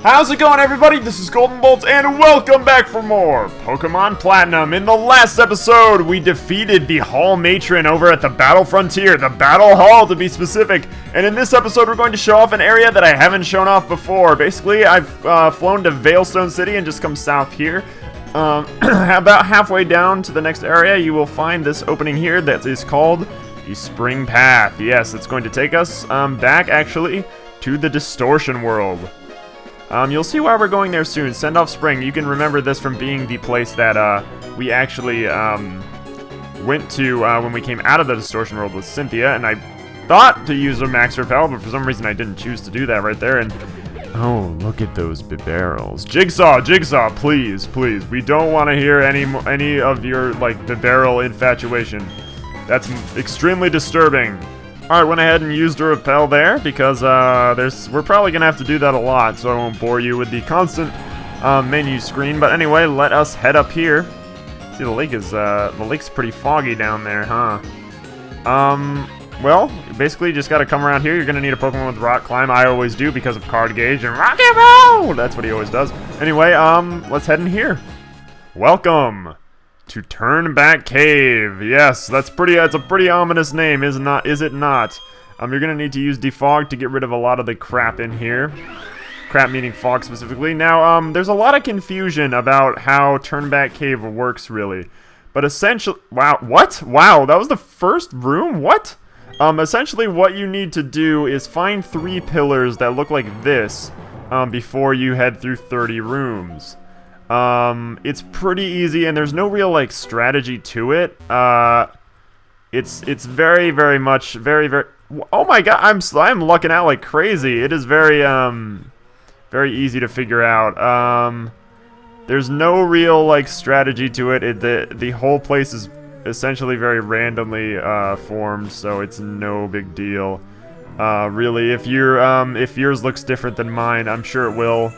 How's it going, everybody? This is GoldenboltLP, and welcome back for more Pokemon Platinum. In the last episode, we defeated the Hall Matron over at the Battle Frontier, the Battle Hall to be specific. And in this episode, we're going to show off an area that I haven't shown off before. Basically, I've flown to Veilstone City and just come south here. About halfway down to the next area, you will find this opening here that is called the Spring Path. Yes, it's going to take us back, actually, to the Distortion World. You'll see why we're going there soon. Send Off Spring. You can remember this from being the place that we actually went to when we came out of the Distortion World with Cynthia, and I thought to use a Max Repel, but for some reason I didn't choose to do that right there, and oh, look at those barrels. Jigsaw, please, we don't want to hear any of your, like, barrel infatuation. That's extremely disturbing. Alright, went ahead and used a repel there because we're probably gonna have to do that a lot, so I won't bore you with the constant menu screen. But anyway, let us head up here. See, the lake's pretty foggy down there, huh? Well, basically you just gotta come around here. You're gonna need a Pokemon with Rock Climb. I always do because of Card Gauge and Rock and Roll! That's what he always does. Anyway, let's head in here. Welcome to Turnback Cave. Yes, that's a pretty ominous name, is it not? You're gonna need to use Defog to get rid of a lot of the crap in here. Crap meaning fog specifically. Now, there's a lot of confusion about how Turnback Cave works, really. But essentially, wow, what? Wow, that was the first room? What? Essentially what you need to do is find 3 pillars that look like this, before you head through 30 rooms. It's pretty easy, and there's no real, like, strategy to it. It's very much, oh my god, I'm lucking out like crazy. It is very easy to figure out. There's no real, like, strategy to it. The whole place is essentially very randomly, formed, so it's no big deal. Really, if yours looks different than mine, I'm sure it will.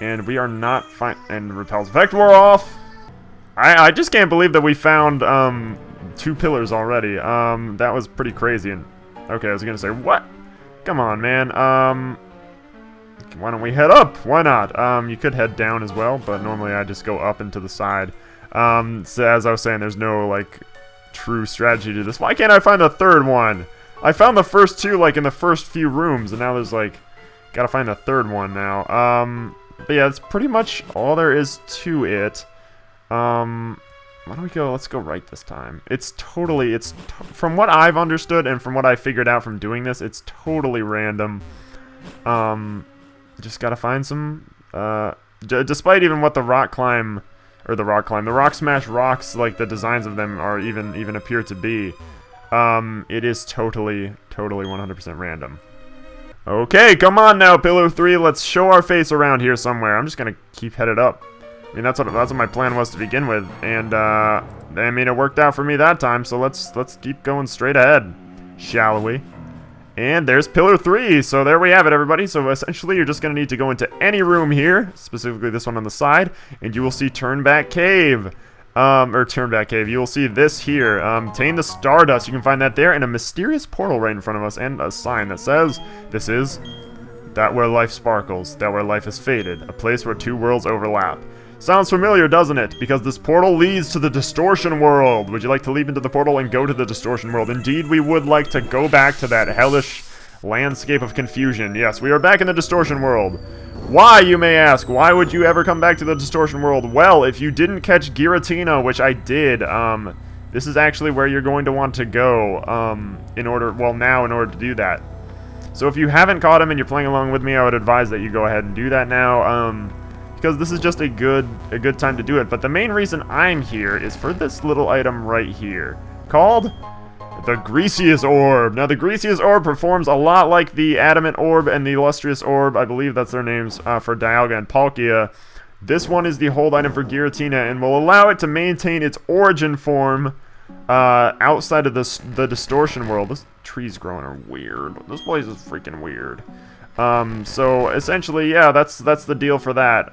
And we are not fine. And Repel's effect wore off. I just can't believe that we found 2 pillars already. That was pretty crazy. And okay, I was gonna say, what? Come on, man. Why don't we head up? Why not? You could head down as well, but normally I just go up and to the side. So as I was saying, there's no, like, true strategy to this. Why can't I find the 3rd one? I found the first 2, like, in the first few rooms, and now there's, like, gotta find the 3rd one now. But yeah, that's pretty much all there is to it. Why don't we go, let's go right this time. From what I've understood and from what I figured out from doing this, it's totally random. Just gotta find some, despite even what the Rock Smash rocks, like, the designs of them are even appear to be, it is totally 100% random. Okay, come on now, Pillar 3. Let's show our face around here somewhere. I'm just gonna keep headed up. I mean, that's what my plan was to begin with, and I mean, it worked out for me that time. So let's keep going straight ahead, shall we? And there's Pillar 3. So there we have it, everybody. So essentially, you're just gonna need to go into any room here, specifically this one on the side, and you will see Turnback Cave. Or Turnback Cave. You will see this here. Tame the Stardust. You can find that there, and a mysterious portal right in front of us, and a sign that says, "This is that where life sparkles, that where life is faded, a place where 2 worlds overlap." Sounds familiar, doesn't it? Because this portal leads to the Distortion World. Would you like to leap into the portal and go to the Distortion World? Indeed, we would like to go back to that hellish landscape of confusion. Yes, we are back in the Distortion World. Why, you may ask? Why would you ever come back to the Distortion World? Well, if you didn't catch Giratina, which I did, this is actually where you're going to want to go, in order to do that. So if you haven't caught him and you're playing along with me, I would advise that you go ahead and do that now, because this is just a good time to do it. But the main reason I'm here is for this little item right here, called the Griseous Orb. Now, the Griseous Orb performs a lot like the Adamant Orb and the Illustrious Orb. I believe that's their names for Dialga and Palkia. This one is the hold item for Giratina and will allow it to maintain its origin form outside of the Distortion World. This tree's growing are weird. This place is freaking weird. So essentially, yeah, that's the deal for that.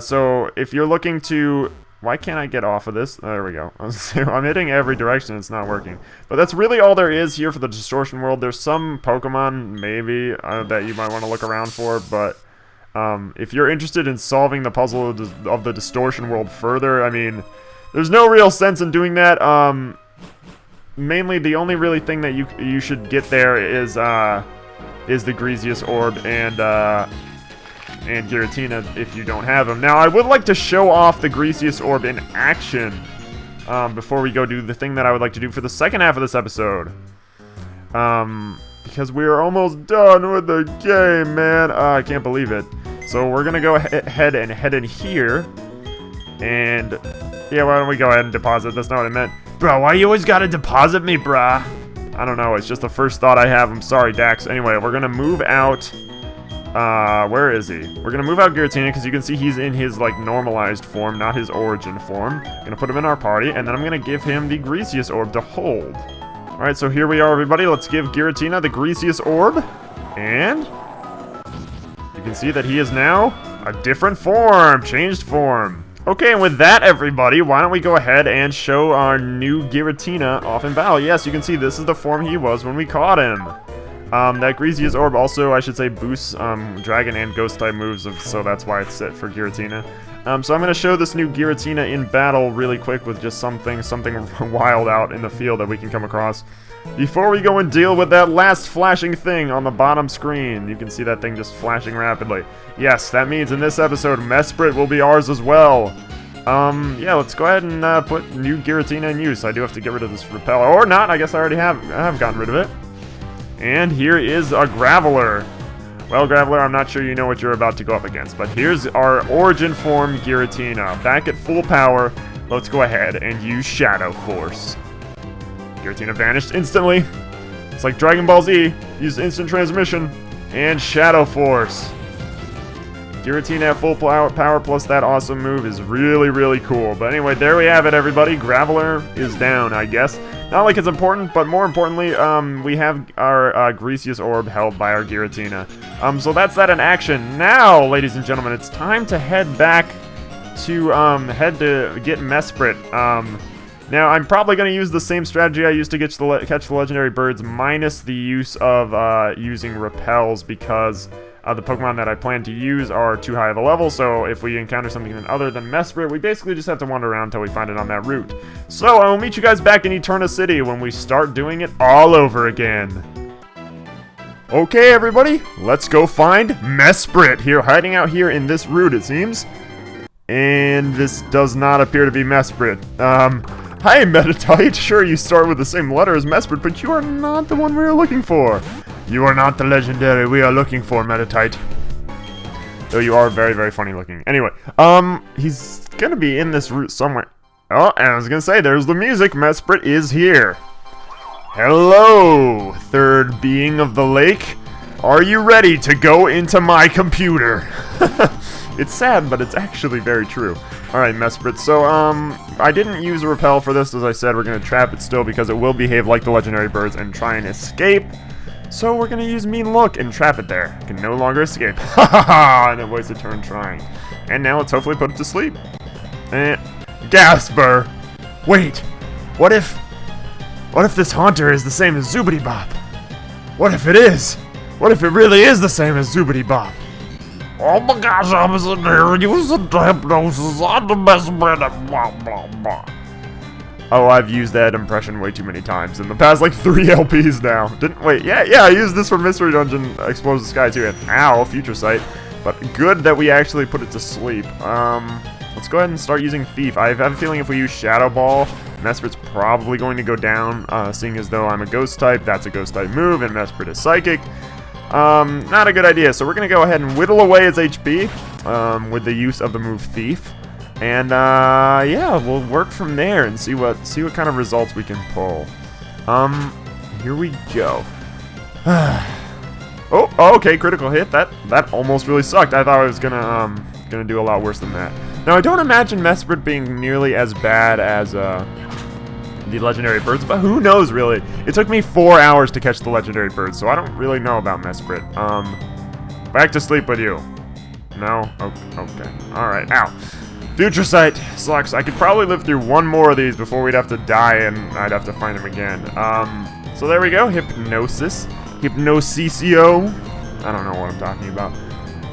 So if you're looking to Why can't I get off of this? There we go. I'm hitting every direction. It's not working. But that's really all there is here for the Distortion World. There's some Pokemon, maybe, that you might want to look around for. But if you're interested in solving the puzzle of the Distortion World further, I mean, there's no real sense in doing that. Mainly, the only really thing that you should get there is the Griseous Orb and Giratina if you don't have them. Now, I would like to show off the Griseous Orb in action before we go do the thing that I would like to do for the second half of this episode. Because we are almost done with the game, man. I can't believe it. So we're going to go ahead and head in here. And, yeah, why don't we go ahead and deposit? That's not what I meant. Bro, why you always got to deposit me, brah? I don't know. It's just the first thought I have. I'm sorry, Dax. Anyway, we're going to move out... where is he? We're gonna move out Giratina because you can see he's in his, like, normalized form, not his origin form. Gonna put him in our party, and then I'm gonna give him the Griseous Orb to hold. Alright, so here we are, everybody. Let's give Giratina the Griseous Orb. And... you can see that he is now a different form. Changed form. Okay, and with that, everybody, why don't we go ahead and show our new Giratina off in battle. Yes, you can see this is the form he was when we caught him. That Griseous Orb also, I should say, boosts Dragon and Ghost-type moves, so that's why it's set for Giratina. So I'm going to show this new Giratina in battle really quick with just something wild out in the field that we can come across. Before we go and deal with that last flashing thing on the bottom screen, you can see that thing just flashing rapidly. Yes, that means in this episode, Mesprit will be ours as well. Yeah, let's go ahead and put new Giratina in use. I do have to get rid of this Repel, or not, I guess I already have gotten rid of it. And here is a Graveler. Well, Graveler, I'm not sure you know what you're about to go up against, but here's our origin form Giratina. Back at full power, let's go ahead and use Shadow Force. Giratina vanished instantly. It's like Dragon Ball Z. Use instant transmission and Shadow Force. Giratina at full power plus that awesome move is really, really cool. But anyway, there we have it, everybody. Graveler is down, I guess. Not like it's important, but more importantly, we have our Griseous Orb held by our Giratina. So that's that in action. Now, ladies and gentlemen, it's time to head back to get Mesprit. Now, I'm probably going to use the same strategy I used to catch the legendary birds, minus the use of using repels, because the Pokemon that I plan to use are too high of a level, so if we encounter something other than Mesprit, we basically just have to wander around until we find it on that route. So, I will meet you guys back in Eterna City when we start doing it all over again. Okay, everybody, let's go find Mesprit here, hiding out here in this route, it seems. And this does not appear to be Mesprit. Hi, Meditite. Sure, you start with the same letter as Mesprit, but you are not the one we are looking for. You are not the legendary we are looking for, Meditite. Though you are very, very funny looking. Anyway, he's gonna be in this route somewhere. Oh, and I was gonna say, there's the music. Mesprit is here. Hello, third being of the lake. Are you ready to go into my computer? It's sad, but it's actually very true. Alright, Mesprit. So, I didn't use a repel for this. As I said, we're gonna trap it still because it will behave like the legendary birds and try and escape. So we're gonna use Mean Look and trap it there. It can no longer escape. Ha ha ha! And it wastes a turn trying. And now let's hopefully put it to sleep. And Gasper! Wait! What if this Haunter is the same as Zoobity Bop? What if it is? What if it really is the same as Zoobity Bop? Oh my gosh, I'm sitting here using hypnosis on the Mesprit and blah blah blah. Oh, I've used that impression way too many times in the past, like 3 LPs now. Yeah, I used this for Mystery Dungeon Explores the Sky too, and ow, Future Sight. But good that we actually put it to sleep. Let's go ahead and start using Thief. I have a feeling if we use Shadow Ball, Mesprit's probably going to go down, seeing as though I'm a Ghost type. That's a Ghost type move, and Mesprit is Psychic. Not a good idea, so we're going to go ahead and whittle away its HP with the use of the move Thief. And, yeah, we'll work from there and see what kind of results we can pull. Here we go. Oh, okay, critical hit. That almost really sucked. I thought I was gonna do a lot worse than that. Now, I don't imagine Mesprit being nearly as bad as, the legendary birds, but who knows, really? It took me 4 hours to catch the legendary birds, so I don't really know about Mesprit. Back to sleep with you. No? Okay. Alright. Ow. Future Sight sucks. I could probably live through one more of these before we'd have to die and I'd have to find him again. So there we go. Hypnosis. Hypnosisio. I don't know what I'm talking about.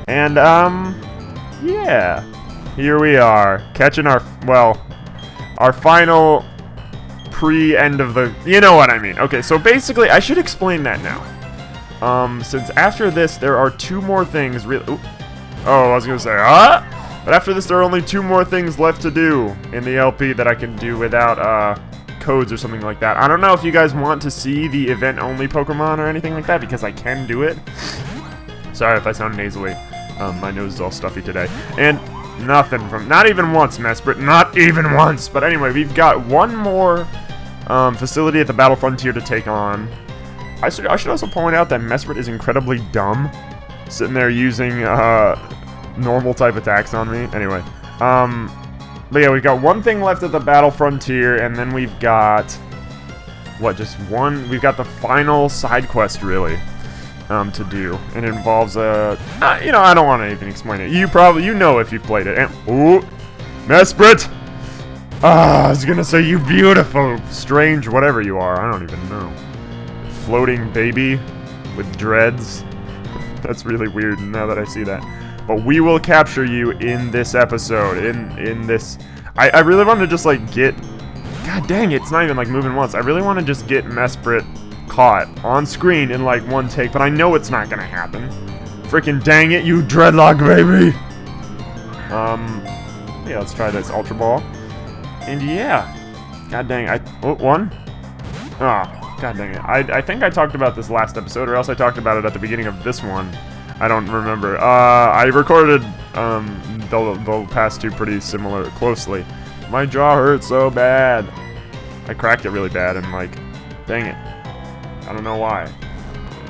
And, yeah. Here we are. Catching our final pre-end of the... You know what I mean. Okay, so basically, I should explain that now. Since after this, there are 2 more things really... Oh, I was gonna say, But after this, there are only 2 more things left to do in the LP that I can do without, codes or something like that. I don't know if you guys want to see the event-only Pokemon or anything like that, because I can do it. Sorry if I sound nasally. My nose is all stuffy today. And nothing from... Not even once, Mesprit. Not even once! But anyway, we've got 1 more facility at the Battle Frontier to take on. I should also point out that Mesprit is incredibly dumb. Sitting there using normal type attacks on me. Anyway. But yeah, we've got 1 thing left at the Battle Frontier, and then we've got... What, just 1? We've got the final side quest, really. To do. It involves a... you know, I don't want to even explain it. You know if you've played it. And, ooh! Mesprit! I was gonna say, you beautiful, strange, whatever you are. I don't even know. Floating baby with dreads. That's really weird now that I see that. But we will capture you in this episode. In this... I really want to just, like, get... God dang it, it's not even, like, moving once. I really want to just get Mesprit caught on screen in like 1 take, but I know it's not gonna happen. Freaking dang it, you dreadlock baby! Yeah, let's try this Ultra Ball. And yeah. God dang it, 1? Oh, god dang it. I think I talked about this last episode, or else I talked about it at the beginning of this one. I don't remember. I recorded the past 2 pretty closely. My jaw hurts so bad. I cracked it really bad and like, dang it. I don't know why.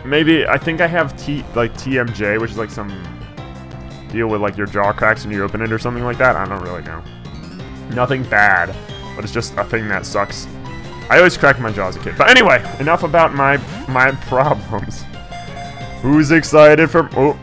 Maybe, I think I have TMJ, which is like some deal with like your jaw cracks when you open it or something like that. I don't really know. Nothing bad, but it's just a thing that sucks. I always cracked my jaw as a kid. But anyway, enough about my problems. Who's excited for... Oh,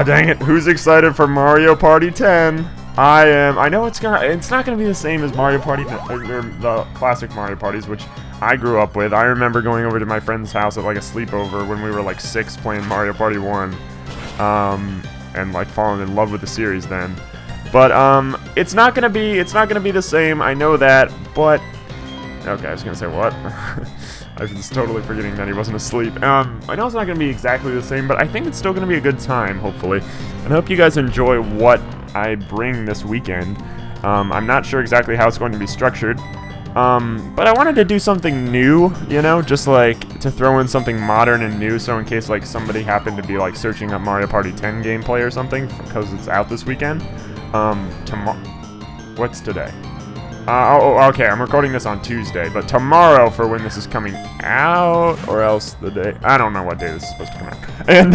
dang it. Who's excited for Mario Party 10? I am. I know it's not gonna be the same as Mario Party, or the classic Mario Parties, which I grew up with. I remember going over to my friend's house at like a sleepover when we were like 6 playing Mario Party 1, and like falling in love with the series then. But it's not gonna be the same. I know that, but okay, I was gonna say what? I was totally forgetting that he wasn't asleep. I know it's not gonna be exactly the same, but I think it's still gonna be a good time, hopefully. And I hope you guys enjoy what I bring this weekend. I'm not sure exactly how it's going to be structured, but I wanted to do something new, you know, just like to throw in something modern and new, so in case like somebody happened to be like searching up Mario Party 10 gameplay or something, because it's out this weekend. What's today? Okay, I'm recording this on Tuesday, but tomorrow for when this is coming out, or else the day, I don't know what day this is supposed to come out. And,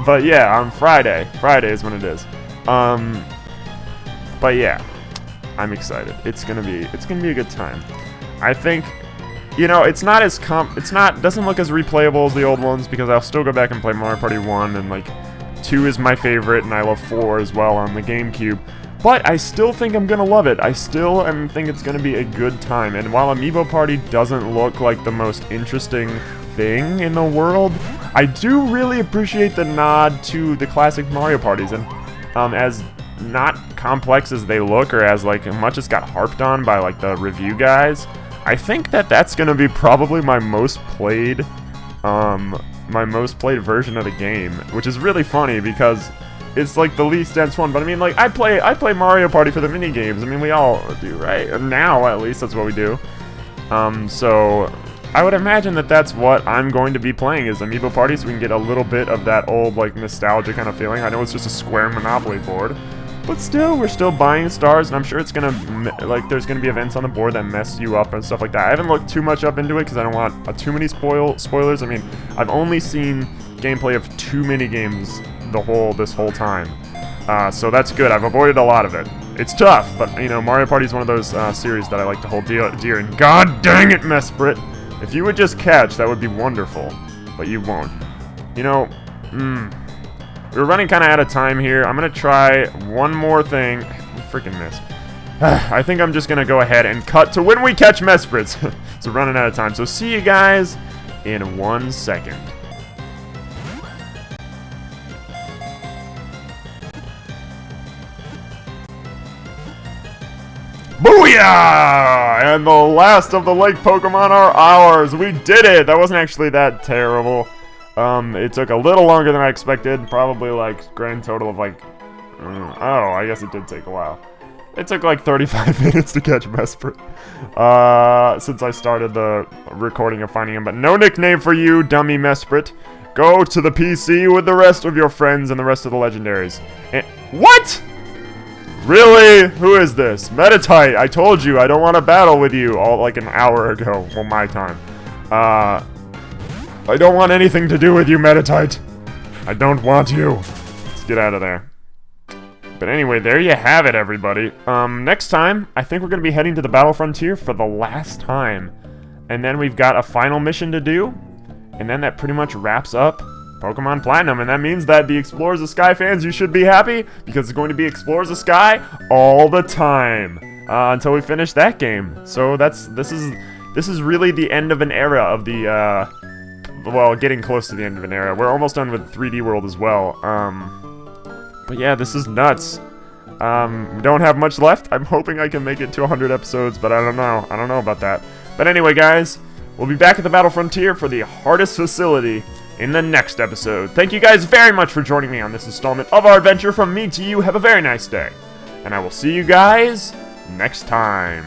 but yeah, on Friday is when it is. But yeah, I'm excited. It's gonna be a good time. I think, you know, doesn't look as replayable as the old ones, because I'll still go back and play Mario Party 1, and like 2 is my favorite, and I love 4 as well on the GameCube. But I still think I'm gonna love it. I still think it's gonna be a good time. And while Amiibo Party doesn't look like the most interesting thing in the world, I do really appreciate the nod to the classic Mario Parties. And as not complex as they look, or as like much as got harped on by like the review guys, I think that that's gonna be probably my most played version of the game, which is really funny because it's like the least dense one. But I mean, like, I play Mario Party for the mini games. I mean, we all do, right? And now at least that's what we do. So I would imagine that that's what I'm going to be playing, is Amiibo Party, so we can get a little bit of that old like nostalgia kind of feeling. I know it's just a square Monopoly board, but still, we're still buying stars, and I'm sure it's gonna, like, there's gonna be events on the board that mess you up and stuff like that. I haven't looked too much up into it because I don't want too many spoilers. I mean, I've only seen gameplay of 2 mini games this whole time, so that's good. I've avoided a lot of it. It's tough, but you know, Mario Party is one of those series that I like to hold dear. And god dang it, Mesprit! If you would just catch, that would be wonderful, but you won't. You know, We're running kind of out of time here. I'm going to try one more thing. I freaking missed. I think I'm just going to go ahead and cut to when we catch Mesprits. So running out of time. So see you guys in 1 second. Booyah! And the last of the lake Pokemon are ours. We did it. That wasn't actually that terrible. It took a little longer than I expected. Probably like grand total of like, oh, I guess it did take a while. It took like 35 minutes to catch Mesprit. Since I started the recording of finding him. But no nickname for you, dummy Mesprit. Go to the PC with the rest of your friends and the rest of the legendaries. And what? Really? Who is this? Metatite, I told you I don't want to battle with you all like an hour ago. Well, my time. I don't want anything to do with you, Metatite. I don't want you. Let's get out of there. But anyway, there you have it, everybody. Next time, I think we're going to be heading to the Battle Frontier for the last time. And then we've got a final mission to do. And then that pretty much wraps up Pokemon Platinum, and that means that the Explorers of Sky fans, you should be happy, because it's going to be Explorers of Sky all the time until we finish that game. So this is really the end of an era of the well, getting close to the end of an era. We're almost done with 3D World as well. But yeah, this is nuts. We don't have much left. I'm hoping I can make it to 100 episodes, but I don't know. I don't know about that. But anyway, guys, we'll be back at the Battle Frontier for the hardest facility in the next episode. Thank you guys very much for joining me on this installment of our adventure. From me to you, have a very nice day. And I will see you guys next time.